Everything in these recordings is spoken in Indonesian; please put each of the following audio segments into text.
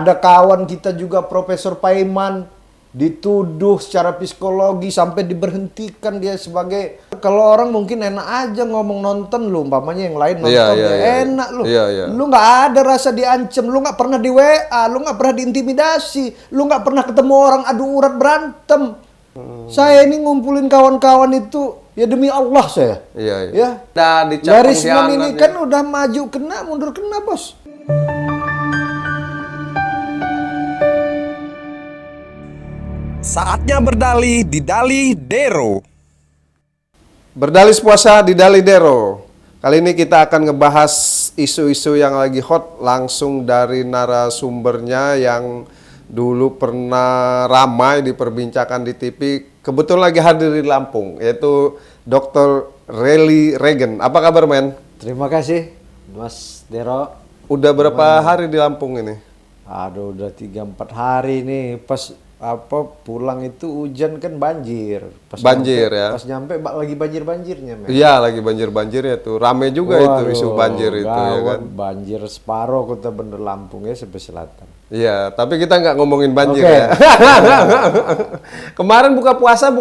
ada kawan kita juga Profesor Paiman dituduh secara psikologi sampai diberhentikan dia sebagai, kalau orang mungkin enak aja ngomong nonton lu, umpamanya yang lain nonton enak lu. Lu nggak ada rasa diancam, lu nggak pernah di WA, lu nggak pernah diintimidasi, lu nggak pernah ketemu orang adu urat berantem. Saya ini ngumpulin kawan-kawan itu ya demi Allah saya. Ya. Rismon ini kan udah maju kena, mundur kena, bos. Saatnya berdalih di Dalih Dero. Berdalih puasa di Dalih Dero. Kali ini kita akan ngebahas isu-isu yang lagi hot langsung dari narasumbernya yang dulu pernah ramai diperbincangkan di TV. Kebetulan lagi hadir di Lampung, yaitu Dr. Relly Regen. Apa kabar, men? Terima kasih, Mas Dero. Udah berapa hari di Lampung ini? Aduh, udah 3-4 hari nih. Pas pulang itu hujan kan banjir. Pas nyampe lagi banjir-banjirnya, men. Iya, lagi banjir-banjirnya tuh. Rame juga itu isu banjir itu, ya kan? Banjir separuh Kota Bandar Lampung ya sampai selatan. Iya, tapi kita nggak ngomongin banjir ya. Kemarin buka puasa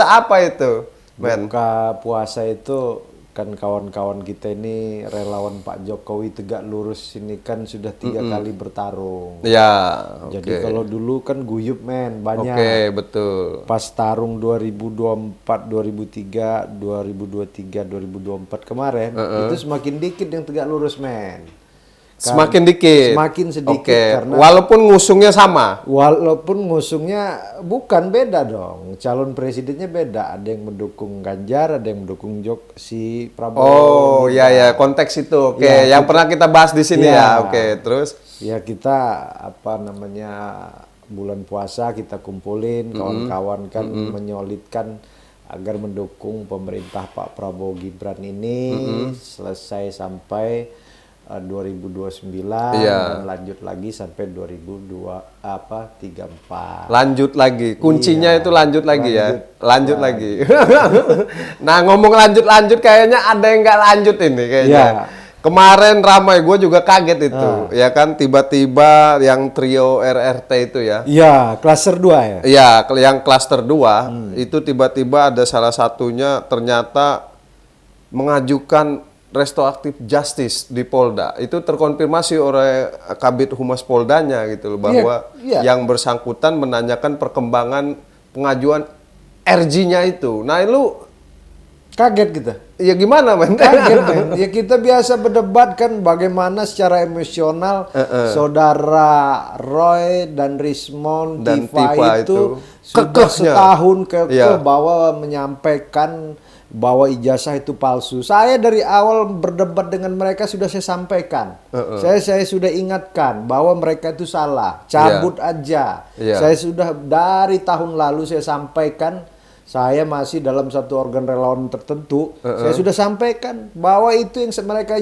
apa itu, men? Buka puasa itu kan kawan-kawan kita ini relawan Pak Jokowi Tegak Lurus ini kan sudah 3 kali bertarung. Ya. Jadi kalau dulu kan guyup, men, banyak. Oke, betul. Pas tarung 2024, 2003, 2023, 2024 kemarin itu semakin dikit yang Tegak Lurus, men. Semakin dikit. Semakin sedikit karena walaupun ngusungnya sama. Walaupun ngusungnya bukan, beda dong. Calon presidennya beda. Ada yang mendukung Ganjar, ada yang mendukung si Prabowo. Oh, ya konteks itu. Oke, yang pernah kita bahas di sini ya. Oke, terus ya kita bulan puasa kita kumpulin kawan-kawan kan menyolidkan agar mendukung pemerintah Pak Prabowo Gibran ini selesai sampai 2029 dan lanjut lagi sampai 2034. Lanjut lagi. Kuncinya itu lanjut lagi. Lagi. Nah, ngomong lanjut kayaknya ada yang nggak lanjut ini kayaknya. Kemarin ramai, gue juga kaget itu. Ya kan, tiba-tiba yang trio RRT itu ya. Iya, klaster 2 ya. Iya, yang klaster 2 itu tiba-tiba ada salah satunya ternyata mengajukan restoratif justice di Polda. Itu terkonfirmasi oleh Kabid Humas Poldanya gitu loh, bahwa yang bersangkutan menanyakan perkembangan pengajuan RG-nya itu. Nah, lu kaget kita. Ya gimana, men? Kaget, men. Ya kita biasa berdebat kan bagaimana secara emosional saudara Roy dan Rismon dan Tifa itu sudah setahun bahwa menyampaikan bahwa ijazah itu palsu. Saya dari awal berdebat dengan mereka sudah saya sampaikan. Saya sudah ingatkan bahwa mereka itu salah. Cabut aja. Saya sudah dari tahun lalu saya sampaikan, saya masih dalam satu organ relawan tertentu. Saya sudah sampaikan bahwa itu yang mereka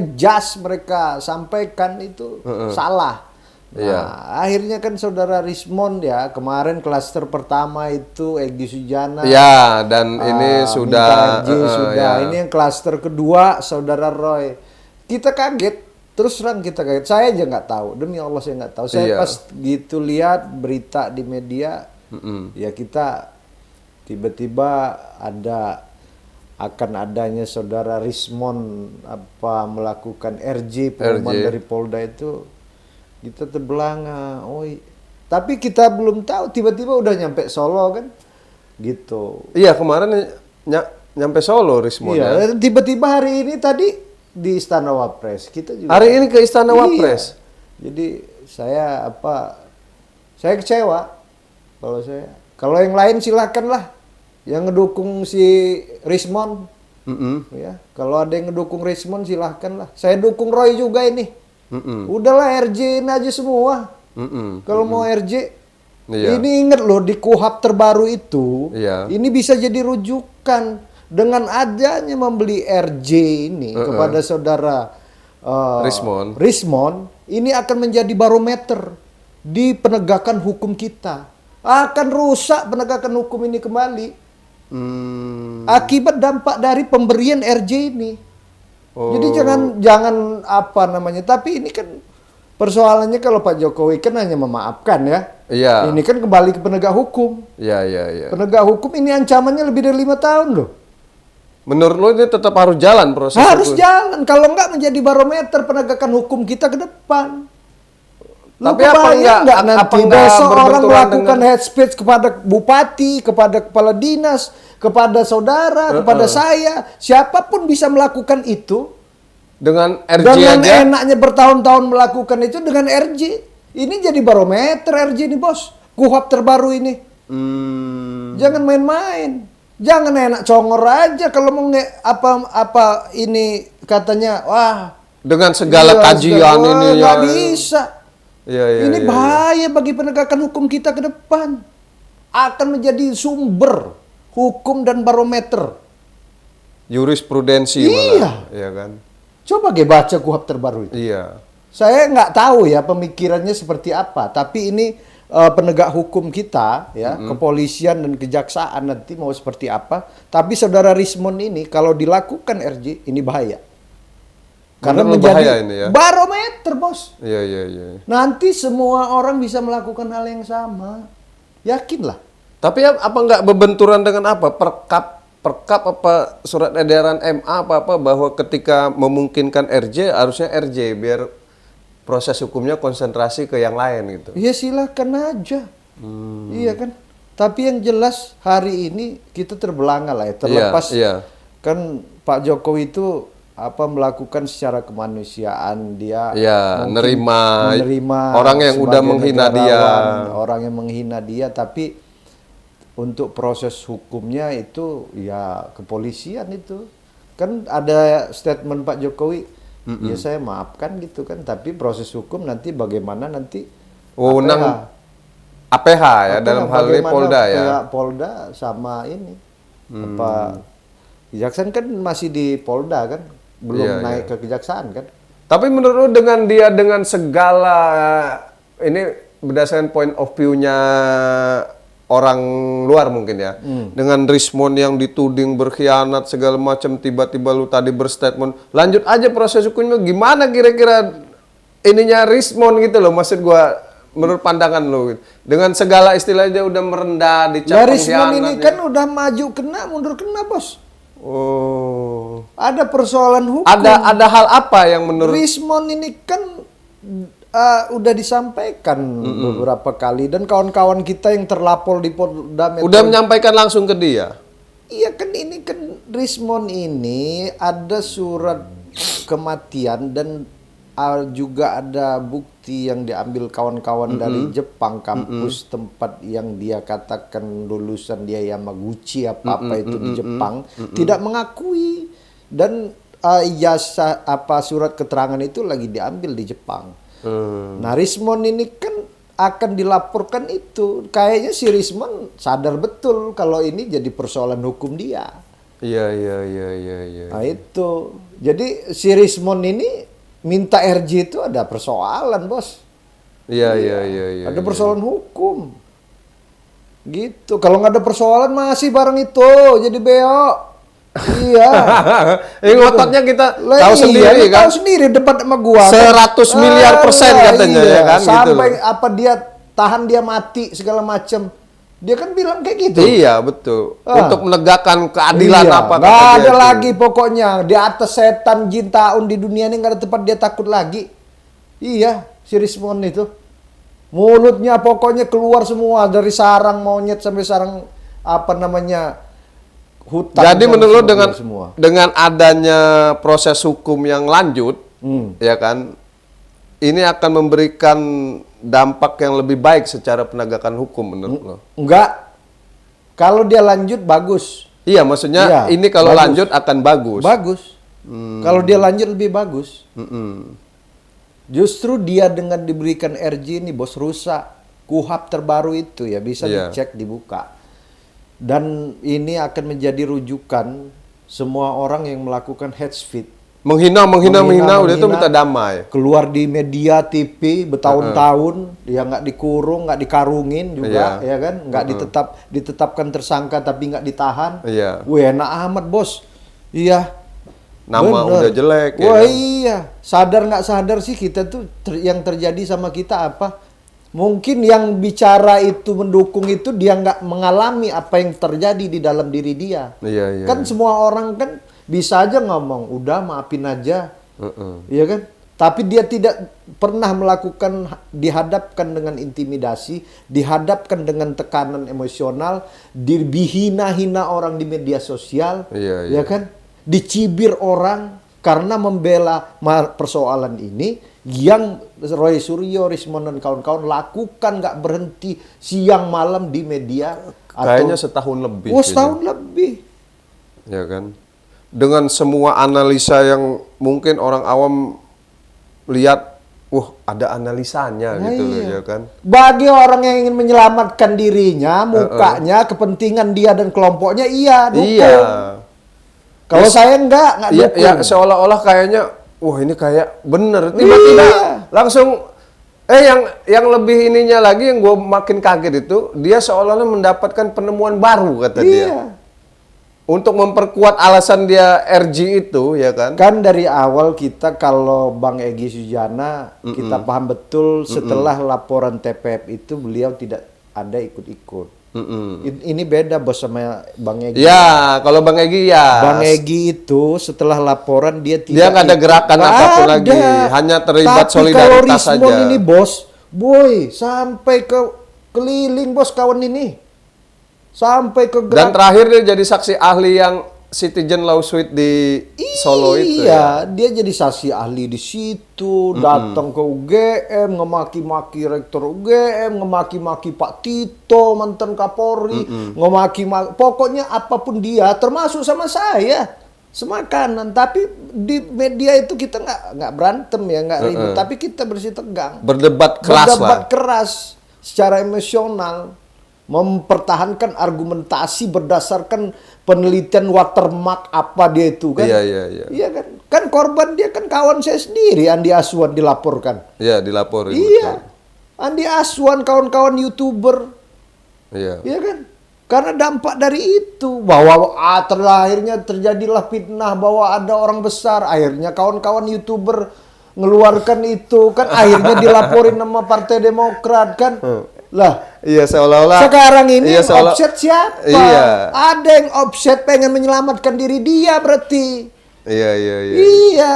sampaikan itu salah. Nah, akhirnya kan saudara Rismon ya, kemarin klaster pertama itu Egy Sujana. Ya, dan ini sudah Ini yang klaster kedua saudara Roy. Kita kaget, terus terang kita kaget. Saya aja nggak tahu, demi Allah saya nggak tahu. Saya pas gitu lihat berita di media, ya kita tiba-tiba akan adanya saudara Rismon melakukan RJ pengumuman dari Polda itu. Kita terbelanga, tapi kita belum tahu, tiba-tiba udah nyampe Solo kan, gitu. Iya, kemarin nyampe Solo Rismon. Iya, tiba-tiba hari ini tadi di Istana Wapres. Kita juga hari ini ke Istana Wapres. Jadi saya kecewa. Kalau yang lain silakanlah, yang ngedukung si Rismon. Ya, kalau ada yang ngedukung Rismon silakanlah. Saya dukung Roy juga ini. Udahlah RJ-in aja semua. Kalau mau RJ, ini inget loh di KUHP terbaru itu, ini bisa jadi rujukan dengan adanya membeli RJ ini kepada saudara Rismon. Ini akan menjadi barometer di penegakan hukum kita. Akan rusak penegakan hukum ini kembali. Akibat dampak dari pemberian RJ ini. Jadi jangan tapi ini kan Persoalannya kalau Pak Jokowi kan hanya memaafkan ya. Iya. Ini kan kembali ke penegak hukum. Iya. Penegak hukum ini ancamannya lebih dari 5 tahun loh. Menurut lo ini tetap harus jalan proses Harus hukum? jalan. Kalau enggak menjadi barometer penegakan hukum kita ke depan. Tapi apa enggak nanti besok orang melakukan hate speech kepada bupati, kepada kepala dinas, kepada saudara, kepada saya, siapapun bisa melakukan itu. Dengan RJ dengan aja? enaknya bertahun-tahun melakukan itu dengan RJ. Ini jadi barometer RJ ini bos. KUHP terbaru ini. Jangan main-main. Jangan enak congor aja kalau mau apa ini katanya wah dengan segala kajian ini ya. Nggak bisa. Ini Iya. bahaya bagi penegakan hukum kita ke depan. Akan menjadi sumber hukum dan barometer. Jurisprudensi malah, iya kan? Coba baca KUHP terbaru itu. Iya. Saya nggak tahu ya pemikirannya seperti apa, tapi ini penegak hukum kita ya, kepolisian dan kejaksaan nanti mau seperti apa. Tapi saudara Rismond ini kalau dilakukan RJ ini bahaya. Karena menjadi ini ya? barometer, bos. Iya. Nanti semua orang bisa melakukan hal yang sama. Yakinlah. Tapi apa nggak berbenturan dengan apa? Perkap apa surat edaran MA apa bahwa ketika memungkinkan RJ harusnya RJ biar proses hukumnya konsentrasi ke yang lain gitu. Ya silakan aja. Iya kan. Tapi yang jelas hari ini kita terbelanga lah ya. Terlepas kan Pak Jokowi itu melakukan secara kemanusiaan dia menerima orang yang udah menghina orang yang menghina dia, tapi untuk proses hukumnya itu ya kepolisian itu kan ada statement Pak Jokowi ya saya maafkan gitu kan, tapi proses hukum nanti bagaimana nanti APH ya dalam hal ini Polda ya. Polda sama ini apa kejaksaan kan masih di Polda kan, belum naik ke kejaksaan kan. Tapi menurut dengan dia dengan segala ini berdasarkan point of view-nya orang luar mungkin ya, dengan Rismond yang dituding berkhianat segala macam, tiba-tiba lu tadi berstatement lanjut aja proses hukumnya, gimana kira-kira ininya Rismond gitu loh, maksud gua menurut pandangan lu dengan segala istilahnya udah merendah dicap pengkhianat. Rismond ini kan udah maju kena mundur kena bos. Oh, ada persoalan hukum. Ada hal apa yang menurut Rismond ini kan udah disampaikan beberapa kali dan kawan-kawan kita yang terlapor di Polda Metro udah menyampaikan langsung ke dia. Iya kan, ini kan Rismond ini ada surat kematian dan juga ada bukti yang diambil kawan-kawan dari Jepang, kampus tempat yang dia katakan lulusan dia Yamaguchi apa itu di Jepang, tidak mengakui, dan ijazah surat keterangan itu lagi diambil di Jepang. Nah Rismond ini kan akan dilaporkan itu. Kayaknya si Rismond sadar betul kalau ini jadi persoalan hukum dia. Iya. Nah itu. Jadi si Rismond ini minta RJ itu ada persoalan bos. Iya. Ada persoalan hukum. Gitu. Kalau nggak ada persoalan masih bareng itu jadi beo. Iya. Ini ngototnya kita tahu sendiri kan. Tahu sendiri debat sama gua. 100 miliar persen katanya ya kan. Sampai gitu apa dia tahan dia mati segala macam. Dia kan bilang kayak gitu. Iya betul. Untuk menegakkan keadilan apa. Nggak ada lagi pokoknya di atas setan jin taun di dunia ini nggak ada tempat dia takut lagi. Iya si Rismond itu. Mulutnya pokoknya keluar semua dari sarang monyet sampai sarang hutan. Jadi menurut dengan adanya proses hukum yang lanjut, ya kan, ini akan memberikan dampak yang lebih baik secara penegakan hukum menurut lo? Enggak. Kalau dia lanjut bagus. Iya, maksudnya ini kalau lanjut akan bagus. Bagus. Kalau dia lanjut lebih bagus. Justru dia dengan diberikan RJ ini bos rusak KUHP terbaru itu ya, bisa dicek dibuka. Dan ini akan menjadi rujukan semua orang yang melakukan hate speech. Menghina udah itu minta damai. Keluar di media TV bertahun-tahun, ya nggak dikurung, nggak dikarungin juga, ya kan? Nggak ditetapkan tersangka tapi nggak ditahan. Wih, enak amat bos. Iya. nama Bener. udah jelek. Wah kan? iya, sadar nggak sadar sih kita tuh yang terjadi sama kita apa? Mungkin yang bicara itu mendukung itu dia nggak mengalami apa yang terjadi di dalam diri dia. Iya, iya. Kan semua orang kan bisa aja ngomong, udah maafin aja, iya kan? Tapi dia tidak pernah melakukan, dihadapkan dengan intimidasi, dihadapkan dengan tekanan emosional, dihina-hina orang di media sosial, Iya, ya kan? Dicibir orang karena membela persoalan ini yang Roy Suryo, Rismond dan kawan-kawan lakukan nggak berhenti siang malam di media. Kayaknya setahun lebih. Oh, setahun lebih. Ya kan? Dengan semua analisa yang mungkin orang awam lihat, ada analisanya Nah, gitu loh, iya. ya kan? Bagi orang yang ingin menyelamatkan dirinya, mukanya, kepentingan dia dan kelompoknya, iya, dukung. Iya. Kalau saya enggak Iya, dukung. ya seolah-olah kayaknya, ini kayak bener. Tiba-tiba Iya. langsung, yang lebih ininya lagi yang gue makin kaget itu, dia seolah-olah mendapatkan penemuan baru kata dia. Iya. Untuk memperkuat alasan dia RG itu, ya kan? Kan dari awal kita kalau Bang Egy Sujana, kita paham betul setelah laporan TPF itu beliau tidak ada ikut-ikut. Ini beda bos sama Bang Egy. Ya, kalau Bang Egy ya. Bang Egy itu setelah laporan dia tidak Dia nggak ada gerakan Nggak apapun ada. lagi, hanya terlibat Tapi solidaritas kalau Rismond saja. ini bos, boy, sampai ke keliling bos kawan ini. Sampai ke Dan terakhir dia jadi saksi ahli yang Citizen Lawsuit di Solo itu. Iya, dia jadi saksi ahli di situ, datang ke UGM, ngemaki-maki rektor UGM, ngemaki-maki Pak Tito, mantan Kapolri, pokoknya apapun dia, termasuk sama saya, semakanan. Tapi di media itu kita nggak berantem ya, nggak ribut, tapi kita bersih tegang, Berdebat keras lah. keras secara emosional. Mempertahankan argumentasi berdasarkan penelitian watermark apa dia itu kan. Iya. Iya kan? Kan korban dia kan kawan saya sendiri, Andi Aswan dilaporkan. Iya, dilaporin. Iya. Betul. Andi Aswan kawan-kawan YouTuber. Iya. Iya kan? Karena dampak dari itu bahwa terlahirnya terjadilah fitnah bahwa ada orang besar, akhirnya kawan-kawan YouTuber ngeluarkan itu kan akhirnya dilaporin sama Partai Demokrat kan. Lah, Iya, seolah-olah. sekarang ini Iya, offset siapa? Iya. Ada yang offset pengen menyelamatkan diri dia berarti. Iya. Iya.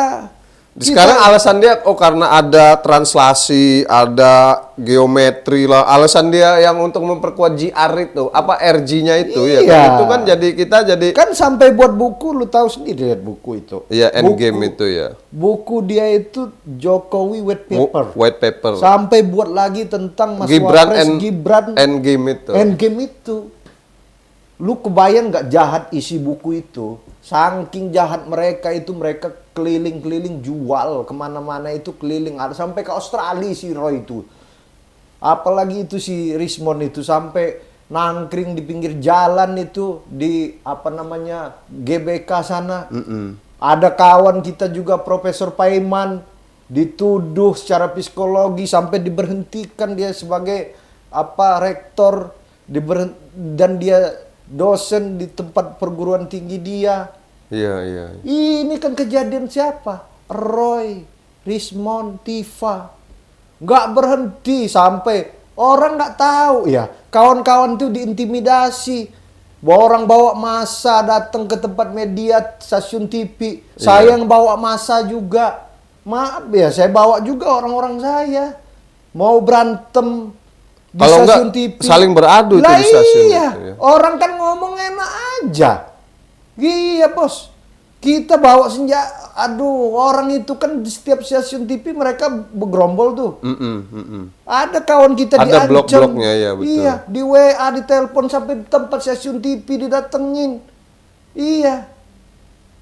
Sekarang alasan dia, karena ada translasi, ada geometri lah. Alasan dia yang untuk memperkuat GR itu, apa RG-nya itu ya. Iya. Kan? Itu kan jadi kita jadi. Kan sampai buat buku, lu tahu sendiri lihat buku itu. Iya, Endgame Buku- itu ya. Buku dia itu Jokowi white paper. White paper. Sampai buat lagi tentang Mas Gibran Wapres, Gibran Endgame itu. Endgame itu. Lu kebayang nggak jahat isi buku itu? Saking jahat mereka itu, mereka keliling-keliling jual kemana-mana itu keliling. Ada sampai ke Australia si Roy itu. Apalagi itu si Rismond itu sampai nangkring di pinggir jalan itu di GBK sana. Ada kawan kita juga Profesor Paiman dituduh secara psikologi sampai diberhentikan dia sebagai rektor dan dia dosen di tempat perguruan tinggi dia. Iya. Ini kan kejadian siapa? Roy, Rismond, Tifa. Nggak berhenti sampai orang nggak tahu ya. Kawan-kawan tuh diintimidasi. Orang bawa massa datang ke tempat media, stasiun TV. Saya yang bawa massa juga. Maaf ya, saya bawa juga orang-orang saya. Mau berantem di Kalau stasiun nggak, TV. saling beradu tuh Lah di stasiun iya. itu ya. Orang kan ngomong enak aja. Iya bos. Kita bawa senjata. Aduh, orang itu kan di setiap stasiun TV mereka bergerombol tuh. Ada kawan kita Ada diancam. blok-bloknya, ya, betul. Iya, di WA, di telepon sampai di tempat stasiun TV didatengin. Iya.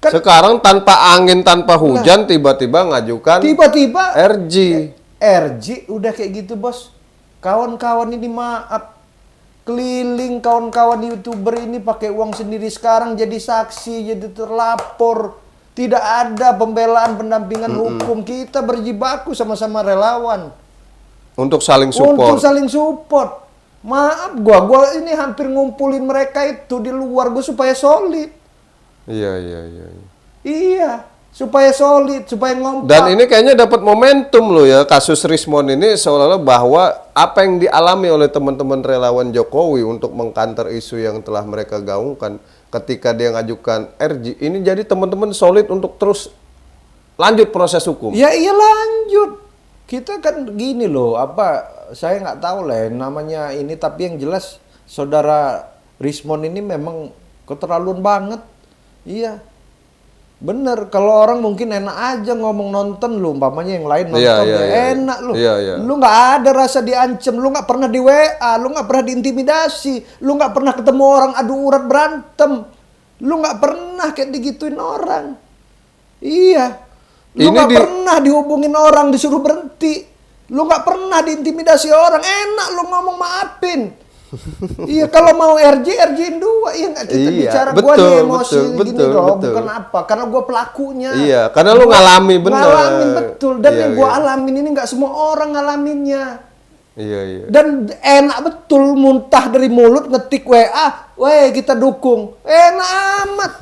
Kan Sekarang tanpa angin, tanpa hujan, tiba-tiba ngajukan tiba-tiba RG. RG udah kayak gitu bos. Kawan-kawan ini maaf. Keliling kawan-kawan YouTuber ini pakai uang sendiri sekarang jadi saksi, jadi terlapor. Tidak ada pembelaan pendampingan hukum. Kita berjibaku sama-sama relawan. Untuk saling support. Untuk saling support. Maaf gua ini hampir ngumpulin mereka itu di luar gua supaya solid. Iya. Iya. supaya solid, supaya ngompak. Dan ini kayaknya dapat momentum loh ya, kasus Rismon ini seolah-olah bahwa apa yang dialami oleh teman-teman relawan Jokowi untuk mengkanter isu yang telah mereka gaungkan ketika dia ngajukan RJ, ini jadi teman-teman solid untuk terus lanjut proses hukum. Ya iya lanjut. Kita kan gini loh, saya nggak tahu lah namanya ini, tapi yang jelas saudara Rismon ini memang keterlaluan banget. Iya. Bener, kalau orang mungkin enak aja ngomong nonton lu, umpamanya yang lain nonton enak lu. Lu nggak ada rasa diancam, lu nggak pernah di WA, lu nggak pernah diintimidasi, lu nggak pernah ketemu orang adu urat berantem, lu nggak pernah kayak digituin orang. Iya, lu nggak pernah dihubungin orang disuruh berhenti, lu nggak pernah diintimidasi orang, enak lu ngomong maafin. Iya, kalau mau RJ-in dua, iya nggak, kita bicara gua nih emosi gini loh, bukan apa, karena gua pelakunya. Iya, karena lu ngalami bener. Ngalamin betul, dan yang gua alamin ini nggak semua orang ngalaminnya. Iya. Dan enak betul muntah dari mulut ngetik WA, weh kita dukung, enak amat.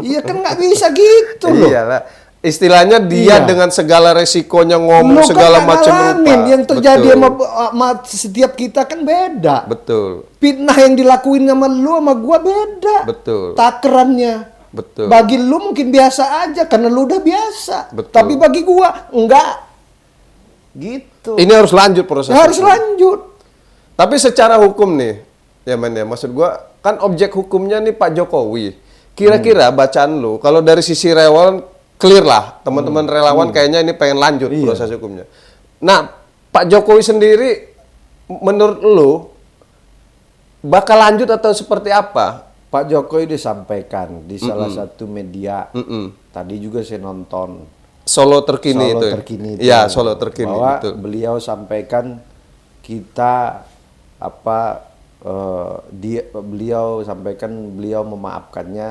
Iya kan nggak bisa gitu loh. Iyalah. Istilahnya dia dengan segala resikonya ngomong segala macam rupa. Yang terjadi sama setiap kita kan beda. Betul. Fitnah yang dilakuin sama lu sama gua beda. Betul. Takarannya. Betul. Bagi lu mungkin biasa aja karena lu udah biasa. Betul. Tapi bagi gua enggak. Gitu. Ini harus lanjut prosesnya. Harus lanjut. Tapi secara hukum nih, ya men ya, maksud gua kan objek hukumnya nih Pak Jokowi. Kira-kira bacaan lu kalau dari sisi relawan clear lah, teman-teman relawan kayaknya ini pengen lanjut proses hukumnya. Nah, Pak Jokowi sendiri menurut lu bakal lanjut atau seperti apa? Pak Jokowi disampaikan di salah satu media. Tadi juga saya nonton Solo terkini itu. Iya, Solo terkini. Bahwa beliau sampaikan beliau memaafkannya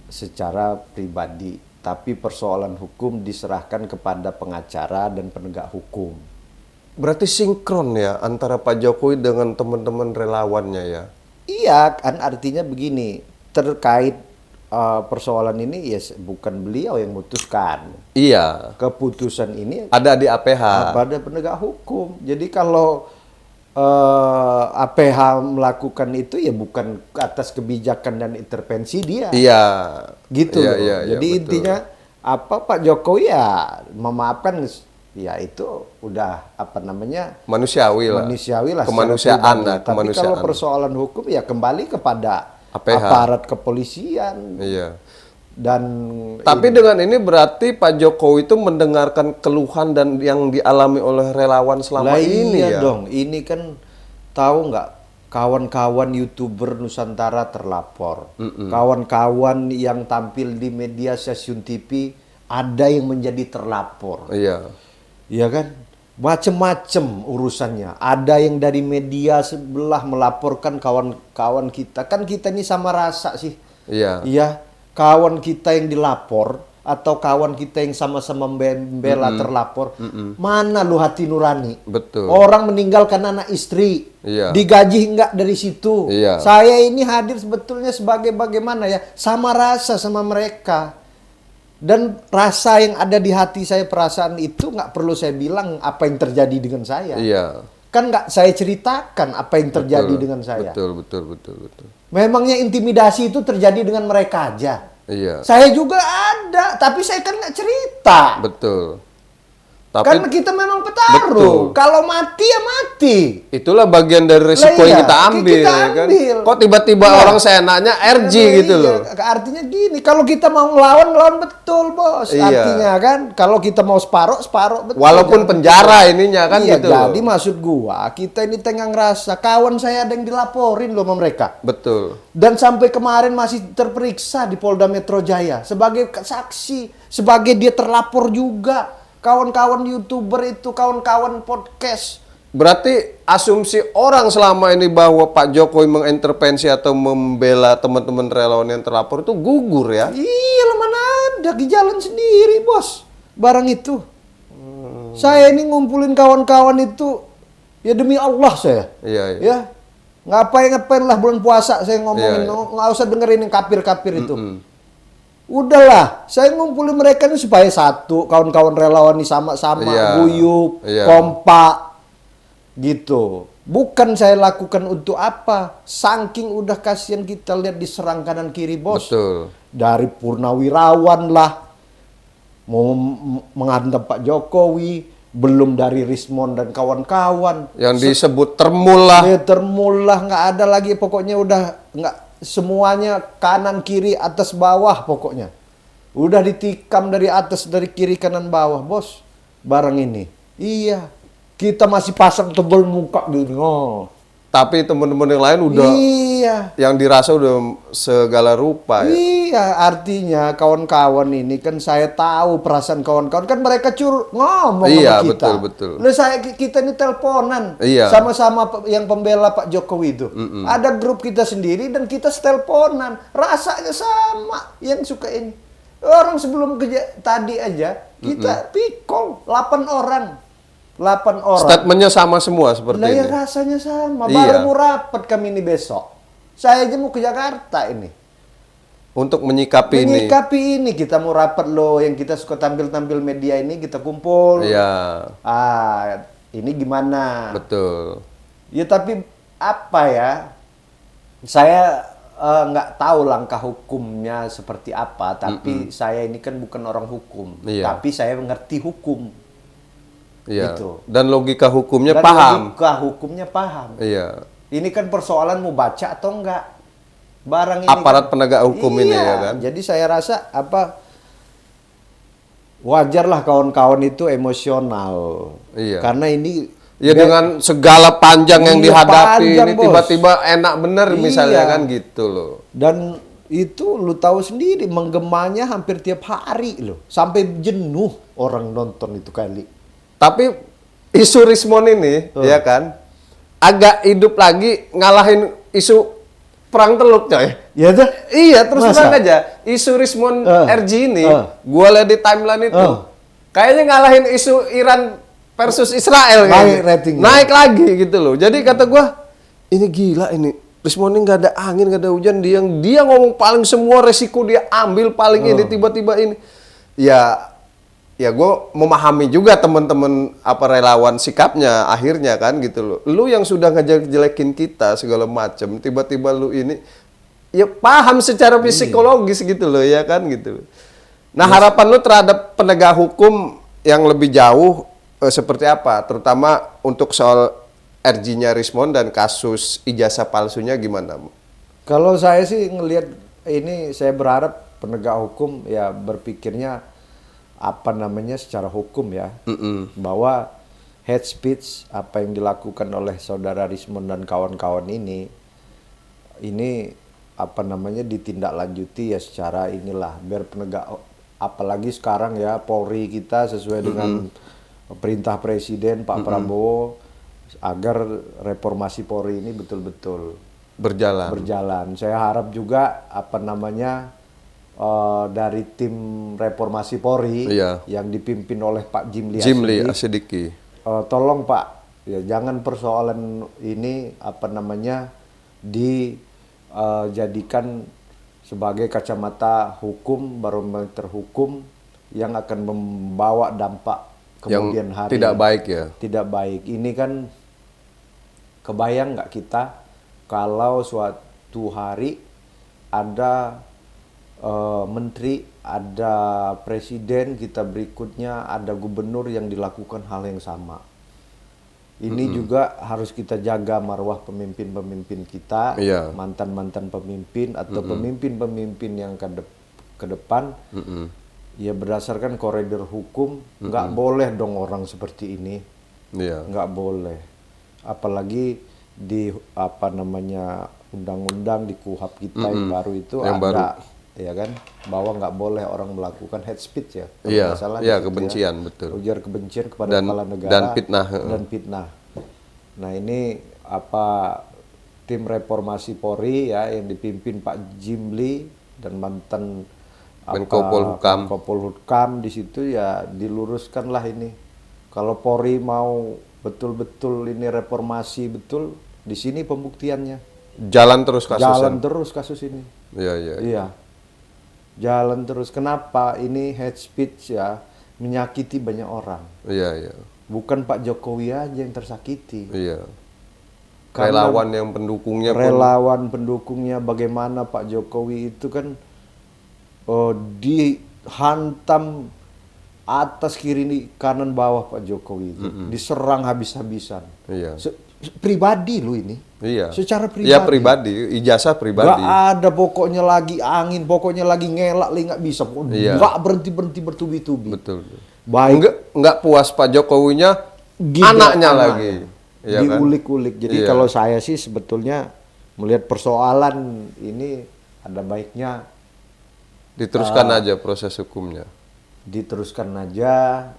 secara pribadi, tapi persoalan hukum diserahkan kepada pengacara dan penegak hukum. Berarti sinkron ya antara Pak Jokowi dengan teman-teman relawannya ya? Iya, kan artinya begini, terkait persoalan ini ya bukan beliau yang memutuskan. Iya. Keputusan ini ada di APH. Pada penegak hukum. Jadi kalau APH melakukan itu ya bukan atas kebijakan dan intervensi dia. Iya. Gitu loh. Jadi betul. Intinya Pak Jokowi ya memaafkan, ya itu udah manusiawi lah. Kemanusiaan. Tapi kalau persoalan hukum ya kembali kepada APH. Aparat kepolisian. Iya. Tapi dengan ini berarti Pak Jokowi itu mendengarkan keluhan dan yang dialami oleh relawan selama ini ya. Dong, ini kan tahu nggak, kawan-kawan YouTuber Nusantara terlapor, kawan-kawan yang tampil di media stasiun TV ada yang menjadi terlapor. Iya. Iya kan, macem-macem urusannya. Ada yang dari media sebelah melaporkan kawan-kawan kita, kan kita ini sama rasa sih. Iya. Iya. Kawan kita yang dilapor atau kawan kita yang sama-sama membela terlapor, mana lu hati nurani? Betul. Orang meninggalkan anak istri, digaji enggak dari situ. Saya ini hadir sebetulnya sebagai bagaimana ya, sama rasa sama mereka. Dan rasa yang ada di hati saya, perasaan itu nggak perlu saya bilang apa yang terjadi dengan saya. Kan nggak saya ceritakan apa yang terjadi dengan saya. Betul. Memangnya intimidasi itu terjadi dengan mereka aja? Iya. Saya juga ada, tapi saya kan nggak cerita. Betul. Karena kita memang petarung. Kalau mati ya mati. Itulah bagian dari risiko yang kita ambil. Kan? Kok tiba-tiba orang seenaknya RG gitu loh. Artinya gini, kalau kita mau ngelawan betul bos. Artinya kan, kalau kita mau separuh betul. Walaupun penjara ininya kan gitu. Jadi maksud gua, kita ini tengah ngerasa kawan saya ada yang dilaporin loh sama mereka. Betul. Dan sampai kemarin masih terperiksa di Polda Metro Jaya sebagai saksi, sebagai dia terlapor juga. Kawan-kawan YouTuber itu, kawan-kawan podcast. Berarti asumsi orang selama ini bahwa Pak Jokowi mengintervensi atau membela teman-teman relawan yang terlapor itu gugur ya? Iya, mana ada, di jalan sendiri bos, barang itu. Saya ini ngumpulin kawan-kawan itu, ya demi Allah saya. Iya. Ya, ngapain lah bulan puasa saya ngomongin, nggak usah dengerin yang kafir-kafir itu. Udahlah, saya ngumpulin mereka ini supaya satu, kawan-kawan relawan ini sama-sama, guyup, kompak, gitu. Bukan saya lakukan untuk apa. Saking udah kasihan kita lihat diserang kanan kiri, bos. Betul. Dari Purnawirawan lah, mau menghantam Pak Jokowi, belum dari Rismon dan kawan-kawan. Yang disebut termul lah. Termul lah, nggak ada lagi, pokoknya udah nggak. Semuanya kanan kiri atas bawah pokoknya. Udah ditikam dari atas, dari kiri kanan bawah, bos. Barang ini. Iya. Kita masih pasang tebal muka gitu. Oh. Tapi teman-teman yang lain udah, yang dirasa udah segala rupa ya. Iya, artinya kawan-kawan ini kan saya tahu perasaan kawan-kawan kan mereka ngomong sama kita. Betul. Kita ini teleponan, sama-sama yang pembela Pak Jokowi itu. Ada grup kita sendiri dan kita teleponan, rasanya sama yang suka ini. Orang sebelum tadi aja kita pikol 8 orang. Statementnya sama semua seperti ini. Ya rasanya sama. Baru mau rapat kami ini besok. Saya aja mau ke Jakarta ini. Untuk menyikapi ini kita mau rapat loh, yang kita suka tampil-tampil media ini kita kumpul. Iya. Ini gimana? Betul. Ya tapi apa ya? Saya nggak tahu langkah hukumnya seperti apa. Tapi saya ini kan bukan orang hukum. Tapi saya mengerti hukum. Iya. Gitu. Dan logika hukumnya paham. Iya. Ini kan persoalan mau baca atau enggak. Barang ini aparat penegak hukum ini ya kan. Jadi saya rasa wajarlah kawan-kawan itu emosional. Iya. Karena ini dengan segala panjang yang dihadapi panjang, ini tiba-tiba enak bener misalnya kan gitu loh. Dan itu lu tahu sendiri menggemanya hampir tiap hari loh. Sampai jenuh orang nonton itu kali. Tapi isu Rismon ini ya kan agak hidup lagi ngalahin isu perang teluk coy. Ya tuh? Iya, terus terang aja. Isu Rismon RG ini gua lihat di timeline itu kayaknya ngalahin isu Iran versus Israel naik lagi gitu loh. Jadi kata gua ini gila ini. Rismon ini nggak ada angin, nggak ada hujan, dia ngomong paling semua resiko dia ambil paling ini tiba-tiba ini. Ya gue memahami juga teman-teman relawan sikapnya akhirnya kan gitu loh. Lu yang sudah ngejelek-jelekin kita segala macam, tiba-tiba lu ini ya paham secara psikologis gitu loh ya kan gitu. Nah, harapan lu terhadap penegak hukum yang lebih jauh seperti apa? Terutama untuk soal RG-nya Rismon dan kasus ijazah palsunya gimana? Kalau saya sih ngelihat ini, saya berharap penegak hukum ya berpikirnya secara hukum ya, bahwa hate speech apa yang dilakukan oleh saudara Rismon dan kawan-kawan ini ditindaklanjuti ya secara inilah, biar penegak, apalagi sekarang ya Polri kita sesuai dengan perintah Presiden Pak Prabowo agar reformasi Polri ini betul-betul berjalan. Saya harap juga dari tim reformasi Polri yang dipimpin oleh Pak Jimli Asyidiki. Tolong Pak, ya jangan persoalan ini dijadikan sebagai kacamata hukum, barometer hukum yang akan membawa dampak kemudian hari. Tidak baik ya. Tidak baik. Ini kan kebayang nggak kita kalau suatu hari ada menteri, ada presiden, kita berikutnya ada gubernur yang dilakukan hal yang sama. Ini juga harus kita jaga marwah pemimpin-pemimpin kita, mantan-mantan pemimpin atau pemimpin-pemimpin yang ke depan. Ya berdasarkan koridor hukum, nggak boleh dong orang seperti ini, nggak boleh. Apalagi di undang-undang di KUHP kita yang baru itu ada. Ya kan, bahwa nggak boleh orang melakukan hate speech ya, kebencian, betul, ujar kebencian kepada kepala negara dan fitnah. Nah ini tim reformasi Polri ya yang dipimpin Pak Jimli dan mantan Menko Polhukam di situ ya diluruskanlah ini. Kalau Polri mau betul-betul ini reformasi betul, di sini pembuktiannya. Jalan terus kasus kasus ini. Iya. Jalan terus. Kenapa? Ini hate speech ya menyakiti banyak orang. Iya. Bukan Pak Jokowi aja yang tersakiti. Iya. Karena Relawan yang pendukungnya relawan pendukungnya bagaimana Pak Jokowi itu kan dihantam atas kiri kanan bawah Pak Jokowi itu. Diserang habis-habisan. Iya. Pribadi lu ini. Iya. Secara pribadi. Iya pribadi, ijazah pribadi. Gak ada pokoknya lagi angin, pokoknya lagi ngelak, nggak bisa. Iya. Gak berhenti bertubi-tubi. Betul. Baik. Enggak puas Pak Jokowinya, anaknya lagi. Iya kan? Diulik-ulik. Jadi Iya. kalau saya sih sebetulnya melihat persoalan ini ada baiknya Diteruskan aja proses hukumnya. diteruskan aja,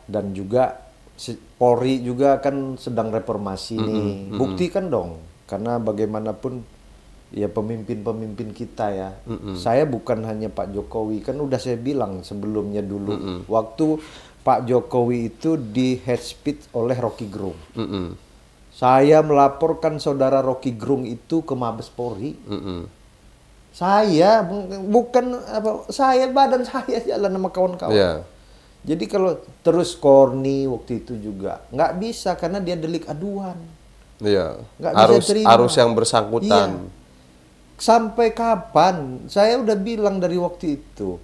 dan juga Polri juga kan sedang reformasi nih. Buktikan dong, karena bagaimanapun ya pemimpin-pemimpin kita ya. Saya bukan hanya Pak Jokowi, kan udah saya bilang sebelumnya dulu waktu Pak Jokowi itu di head speech oleh Rocky Gerung. Saya melaporkan saudara Rocky Gerung itu ke Mabes Polri. Saya bukan apa, saya badan saya jalan sama kawan-kawan. Iya. Jadi kalau terus Korni waktu itu juga nggak bisa karena dia delik aduan. Iya. Nggak bisa terima. Harus yang bersangkutan. Iya. Sampai kapan? Saya udah bilang dari waktu itu,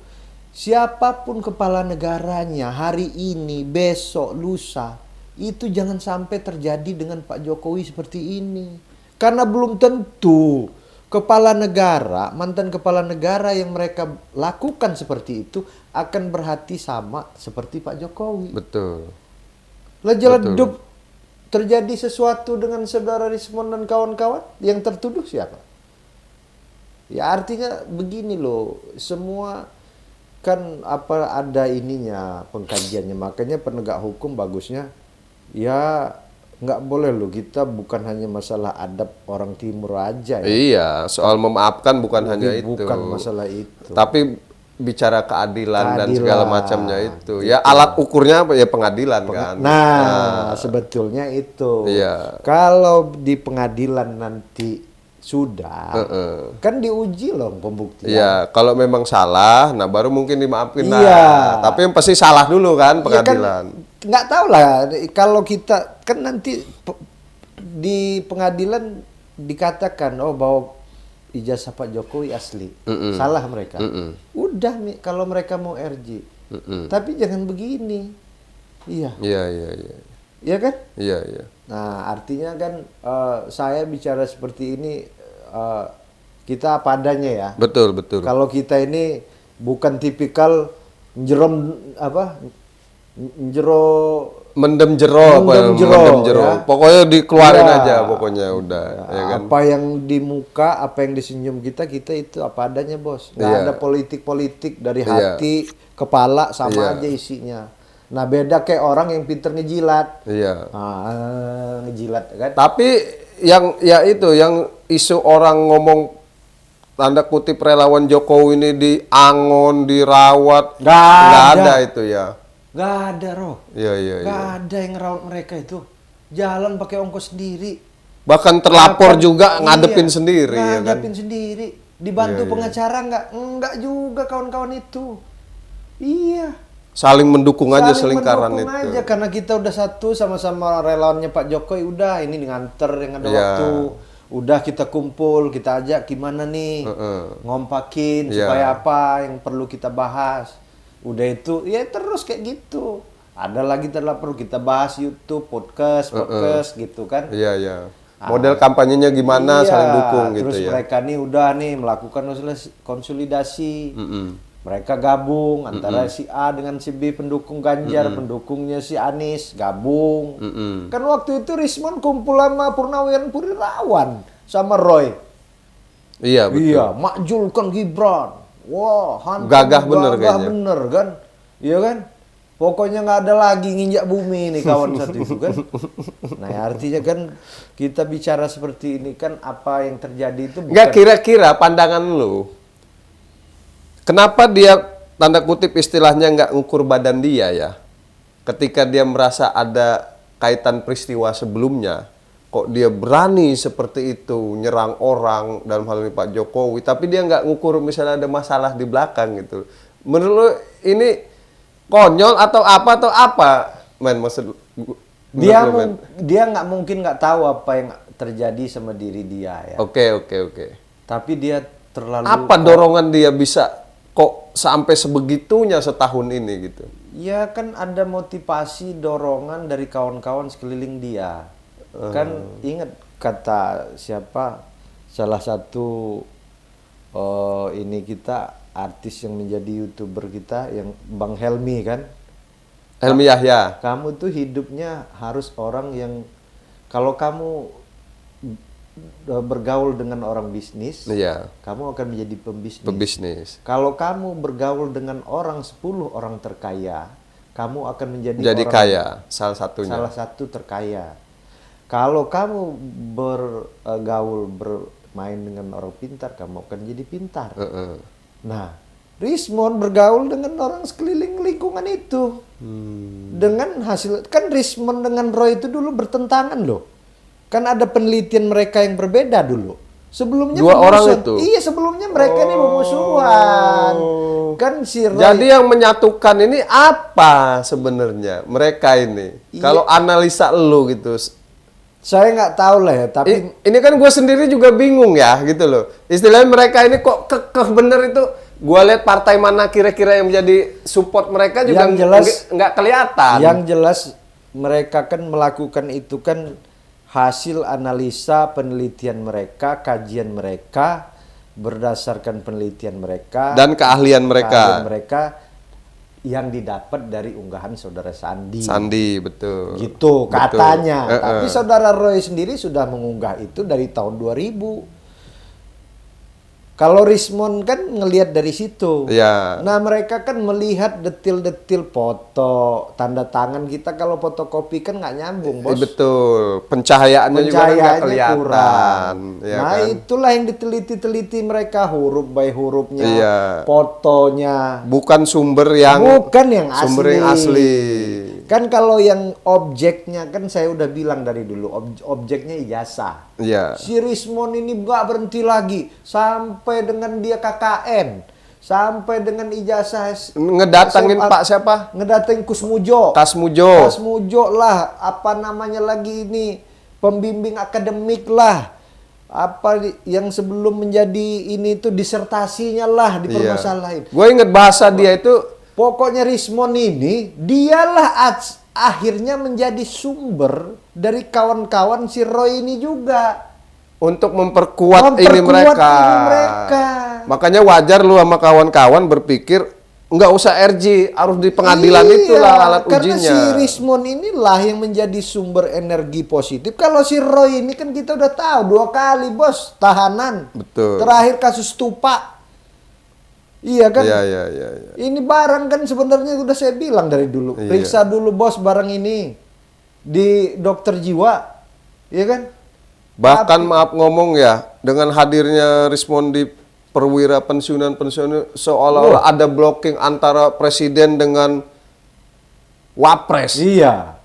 siapapun kepala negaranya hari ini, besok, lusa, itu jangan sampai terjadi dengan Pak Jokowi seperti ini. Karena belum tentu kepala negara, mantan kepala negara yang mereka lakukan seperti itu akan berhati sama seperti Pak Jokowi. Betul. Lah jeledup terjadi sesuatu dengan saudara Rismon dan kawan-kawan, yang tertuduh siapa? Ya artinya begini loh, semua kan apa ada ininya pengkajiannya, makanya penegak hukum bagusnya ya nggak boleh loh, kita bukan hanya masalah adab orang timur aja ya. Iya, soal memaafkan bukan hanya itu. Bukan masalah itu. Tapi bicara keadilan dan segala macamnya itu. Ya alat ukurnya apa ya pengadilan kan. Nah, sebetulnya itu. Iya. Kalau di pengadilan nanti sudah, kan diuji loh pembuktian. Iya, kalau memang salah, nah baru mungkin dimaafin. Iya. Nah, tapi yang pasti salah dulu kan Ya pengadilan. kan, nggak tahu lah kalau kita kan nanti di pengadilan dikatakan bahwa ijazah Pak Jokowi asli, salah mereka. Udah kalau mereka mau RJ, tapi jangan begini. Iya. Iya. Iya kan? Iya. Nah artinya kan saya bicara seperti ini kita apa adanya ya. Betul. Kalau kita ini bukan tipikal mendem jero ya. Pokoknya dikeluarin aja pokoknya udah ya kan. Apa yang di muka, apa yang disenyum kita itu apa adanya, Bos. Nggak ada politik dari hati, kepala sama aja isinya. Nah, beda kayak orang yang pinter ngejilat. Iya. Ngejilat kan. Tapi yang isu orang ngomong tanda kutip relawan Jokowi ini diangon, dirawat, nggak ada itu ya. Nggak ada, Roh. Iya. Nggak ada yang ngerawat mereka itu. Jalan pakai ongkos sendiri. Bahkan terlapor juga ngadepin sendiri ya kan. Ngadepin sendiri. Dibantu pengacara enggak juga kawan-kawan itu. Iya. Saling mendukung aja selingkaran itu. Aja karena kita udah satu sama-sama relawannya Pak Jokowi, udah ini nganter yang ada waktu. Udah kita kumpul, kita ajak gimana nih. Ngompakin supaya apa yang perlu kita bahas. Udah itu ya terus kayak gitu. Ada lagi terlapor kita bahas YouTube, podcast gitu kan. Iya. Model kampanyenya gimana, saling dukung gitu ya. Terus mereka nih udah nih melakukan konsolidasi. Mereka gabung antara si A dengan si B, pendukung Ganjar, pendukungnya si Anies gabung. Kan waktu itu Rismon kumpul sama Purnawian Purnawirawan sama Roy. Iya, betul. Iya, makjulkan Gibran. Wah, gagah bener kayaknya. Bener kan? Iya kan? Pokoknya nggak ada lagi nginjak bumi nih kawan satu itu kan. Nah, artinya kan kita bicara seperti ini kan apa yang terjadi itu bukan. Nggak, kira-kira pandangan lu, kenapa dia tanda kutip istilahnya nggak ngukur badan dia ya? Ketika dia merasa ada kaitan peristiwa sebelumnya, kok dia berani seperti itu nyerang orang dalam hal ini Pak Jokowi, tapi dia nggak ngukur misalnya ada masalah di belakang gitu. Menurut lu ini konyol atau apa, men? Maksud dia nggak mungkin nggak tahu apa yang terjadi sama diri dia ya. Oke. Tapi dia terlalu Apa dorongan dia bisa kok sampai sebegitunya setahun ini gitu? Ya kan ada motivasi dorongan dari kawan-kawan sekeliling dia. Kan ingat kata siapa salah satu ini kita artis yang menjadi YouTuber kita yang Bang Helmi kan? Helmi Yahya. Kamu tuh hidupnya harus orang yang kalau kamu bergaul dengan orang bisnis, Iya. kamu akan menjadi Pebisnis. Kalau kamu bergaul dengan orang 10 orang terkaya, kamu akan menjadi orang Kaya, salah satunya. salah satu terkaya. Kalau kamu bergaul bermain dengan orang pintar, kamu akan jadi pintar. Nah, Rismon bergaul dengan orang sekeliling lingkungan itu. Dengan hasil, kan Rismon dengan Roy itu dulu bertentangan loh. Kan ada penelitian mereka yang berbeda dulu. Sebelumnya Dua orang itu? Iya, sebelumnya mereka ini bermusuhan. Kan si Roy. Jadi yang menyatukan ini apa sebenarnya mereka ini? Iya. Kalau analisa lu gitu. Saya nggak tahu lah ya, tapi Ini kan gue sendiri juga bingung ya gitu loh. Istilahnya mereka ini kok kekeh bener itu. Gue lihat partai mana kira-kira yang menjadi support mereka juga yang jelas nggak kelihatan. Yang jelas mereka kan melakukan itu kan hasil analisa penelitian mereka, kajian mereka berdasarkan penelitian mereka Dan keahlian mereka. Yang didapat dari unggahan saudara Sandi. Sandi, betul. Gitu katanya. Betul. Tapi saudara Roy sendiri sudah mengunggah itu dari tahun 2000. Kalau Rismon kan ngelihat dari situ. Iya. Nah mereka kan melihat detil-detil foto, tanda tangan kita kalau fotokopi kan nggak nyambung bos. Betul. Pencahayaannya juga nggak kelihatan. Kurang. Ya Nah kan? itulah yang diteliti-teliti mereka huruf by hurufnya, Iya. fotonya. Bukan sumber yang asli. Kan kalau yang objeknya kan saya udah bilang dari dulu objeknya ijazah. Iya. Si Rismon ini nggak berhenti lagi sampai dengan dia KKN, sampai dengan ijazah Ngedatengin SMA, Pak siapa? ngedatengin Kusmujo. Kasmujo. Kasmujo lah, apa namanya lagi ini pembimbing akademik lah. Apa yang sebelum menjadi ini tuh disertasinya lah dipermasalahin. Gue inget bahasa dia itu. Pokoknya Rismon ini dialah akhirnya menjadi sumber dari kawan-kawan si Roy ini juga. Untuk memperkuat ini mereka. Makanya wajar lu sama kawan-kawan berpikir nggak usah RG, harus di pengadilan itulah alat karena ujinya. Karena si Rismon inilah yang menjadi sumber energi positif. Kalau si Roy ini kan kita udah tahu 2 kali bos tahanan. Betul. Terakhir kasus Tupa. Iya kan? Iya. Ini barang kan sebenarnya udah saya bilang dari dulu. Iya. Periksa dulu bos barang ini di dokter jiwa. Iya kan? Bahkan maaf ngomong ya, dengan hadirnya Rismon di perwira pensiunan seolah-olah ada blocking antara presiden dengan wapres. Iya.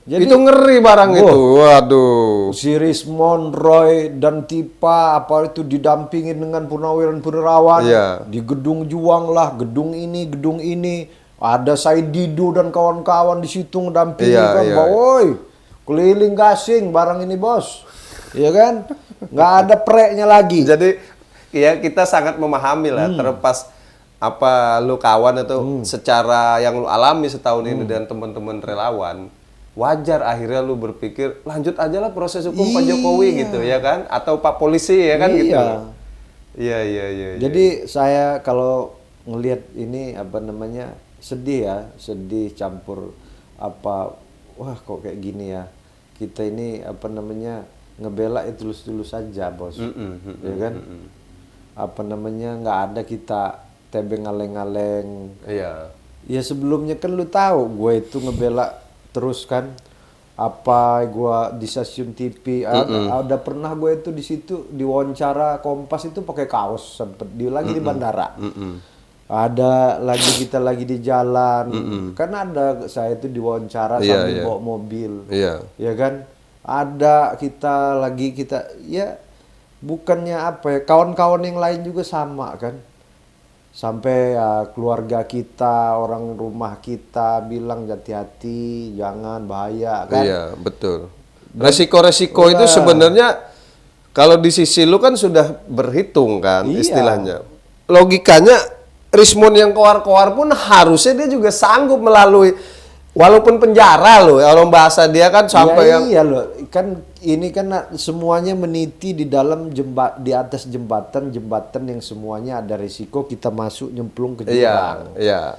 Jadi itu ngeri barang itu. Waduh. Si Rismon, Roy dan Tipa apa itu didampingin dengan purnawirawan Iya. di gedung Juang lah, gedung ini. Ada Said Didu dan kawan-kawan di situ ngedampingin kan, woi, keliling gasing barang ini bos. Iya kan? Nggak ada preknya lagi. Jadi ya kita sangat memahami lah terlepas apa lu kawan atau secara yang lu alami setahun ini dengan teman-teman relawan. Wajar akhirnya lu berpikir lanjut aja lah proses hukum Pak Jokowi gitu ya kan, atau Pak Polisi ya kan gitu. Iya. Jadi saya kalau ngelihat ini apa namanya sedih campur apa wah kok kayak gini ya. Kita ini apa namanya ngebela itu tulus-tulus saja bos, ya kan? Apa namanya nggak ada kita tebeng ngaleng-ngaleng. Iya. Ya sebelumnya kan lu tahu gue itu ngebela terus kan apa gua di stasiun TV ada pernah gue itu di situ diwawancara Kompas itu pakai kaos sempet lagi di bandara. Ada lagi kita lagi di jalan kan ada saya itu diwawancara sambil bawa mobil. Iya. Ya kan ada kita ya bukannya apa ya, kawan-kawan yang lain juga sama kan. Sampai keluarga kita, orang rumah kita bilang hati-hati, jangan bahaya kan. Iya, betul. Resiko-resiko itu sebenarnya kalau di sisi lu kan sudah berhitung kan istilahnya. Logikanya Rismon yang koar-koar pun harusnya dia juga sanggup melalui walaupun penjara loh, kalau bahasa dia kan sampai iya loh, kan ini kan semuanya meniti di dalam di atas jembatan yang semuanya ada risiko kita masuk nyemplung ke jurang. Iya.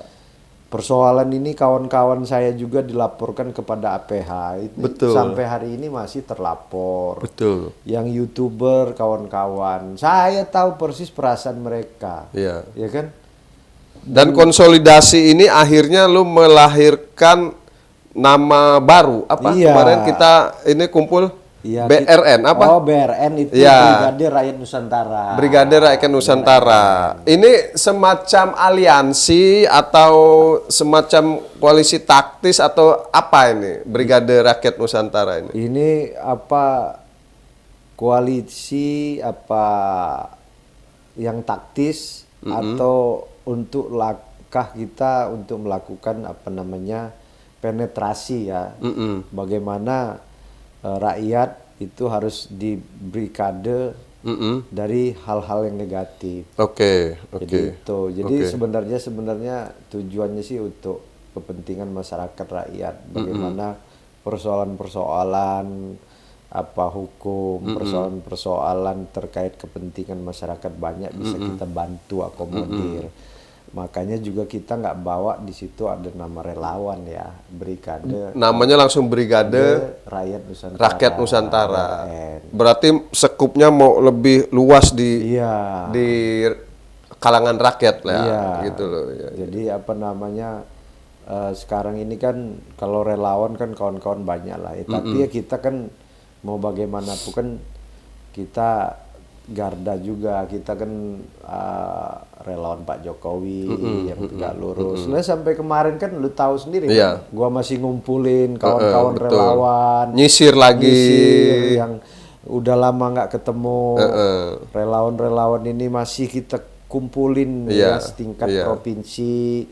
Persoalan ini kawan-kawan saya juga dilaporkan kepada APH. Betul. Sampai hari ini masih terlapor. Betul. Yang YouTuber kawan-kawan, saya tahu persis perasaan mereka. Iya. Ya kan? Dan konsolidasi ini akhirnya lu melahirkan nama baru apa? Kemarin kita ini kumpul BRN apa? Oh, BRN itu Brigade Rakyat Nusantara. Brigade Rakyat Nusantara. Ini semacam aliansi atau semacam koalisi taktis atau apa ini? Brigade Rakyat Nusantara ini. Ini apa koalisi apa yang taktis atau untuk langkah kita untuk melakukan apa namanya penetrasi ya, bagaimana rakyat itu harus dibrikade dari hal-hal yang negatif. Oke. Jadi sebenarnya tujuannya sih untuk kepentingan masyarakat rakyat, bagaimana persoalan-persoalan apa hukum, persoalan-persoalan terkait kepentingan masyarakat banyak bisa kita bantu akomodir. Makanya juga kita nggak bawa di situ ada nama relawan ya, Brigade. Namanya langsung Brigade Rakyat Nusantara. Berarti sekupnya mau lebih luas di kalangan rakyat lah, gitu loh. Jadi apa namanya sekarang ini kan kalau relawan kan kawan-kawan banyak lah, ya. Tapi ya kita kan mau bagaimanapun kan kita garda juga, kita kan relawan Pak Jokowi yang tegak lurus. Nah sampai kemarin kan lu tahu sendiri kan, gua masih ngumpulin kawan-kawan relawan, nyisir yang udah lama nggak ketemu. Relawan-relawan ini masih kita kumpulin ya setingkat provinsi,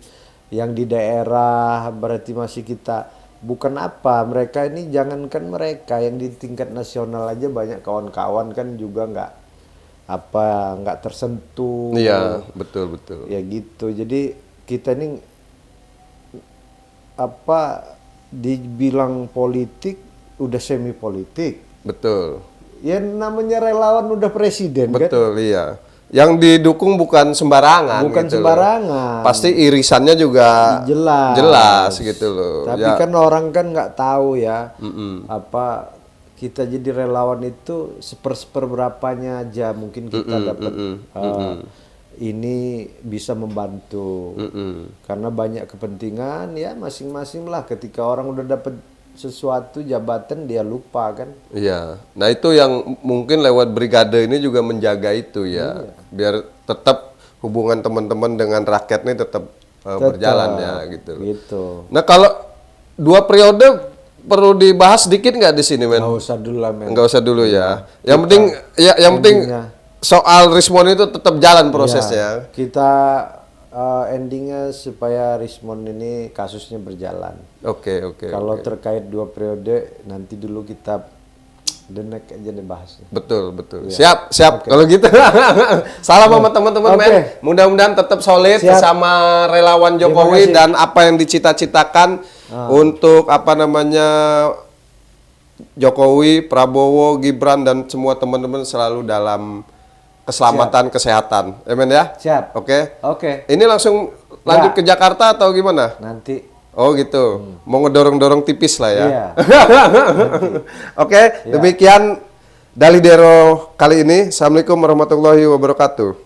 yang di daerah berarti masih kita. Bukan apa, mereka ini jangankan mereka yang di tingkat nasional aja banyak kawan-kawan kan juga nggak tersentuh. Iya, betul. Ya gitu. Jadi kita ini apa dibilang politik udah semi politik. Betul. Ya namanya relawan udah presiden kan. Betul, iya. Yang didukung bukan sembarangan. Bukan gitu sembarangan. Pasti irisannya juga jelas gitu loh. Tapi kan orang kan nggak tahu ya apa kita jadi relawan itu seperberapanya aja mungkin kita dapat ini bisa membantu karena banyak kepentingan ya masing-masing lah. Ketika orang udah dapat sesuatu jabatan dia lupa kan. Iya. Nah itu yang mungkin lewat brigade ini juga menjaga itu ya, biar tetap hubungan teman-teman dengan rakyat ini tetap berjalan ya gitu. Nah kalau 2 periode perlu dibahas sedikit nggak di sini, men? Nggak usah dulu lah, men. Nggak usah dulu ya. Yang penting penting soal Rismon itu tetap jalan prosesnya. Kita endingnya supaya Rismon ini kasusnya berjalan. Oke. Kalau terkait 2 periode nanti dulu kita denek aja nih bahasnya. Betul. Ya. Siap. Kalau gitu. Salam sama teman-teman, men. Mudah-mudahan tetap solid bersama relawan Jokowi dan apa yang dicita-citakan untuk apa namanya Jokowi, Prabowo, Gibran dan semua teman-teman selalu dalam keselamatan, kesehatan. Amin ya? Siap. Oke. Ini langsung lanjut ke Jakarta atau gimana? Nanti. Oh gitu. Mau ngedorong-dorong tipis lah ya. Iya. Oke, demikian Dali Dero kali ini. Assalamualaikum warahmatullahi wabarakatuh.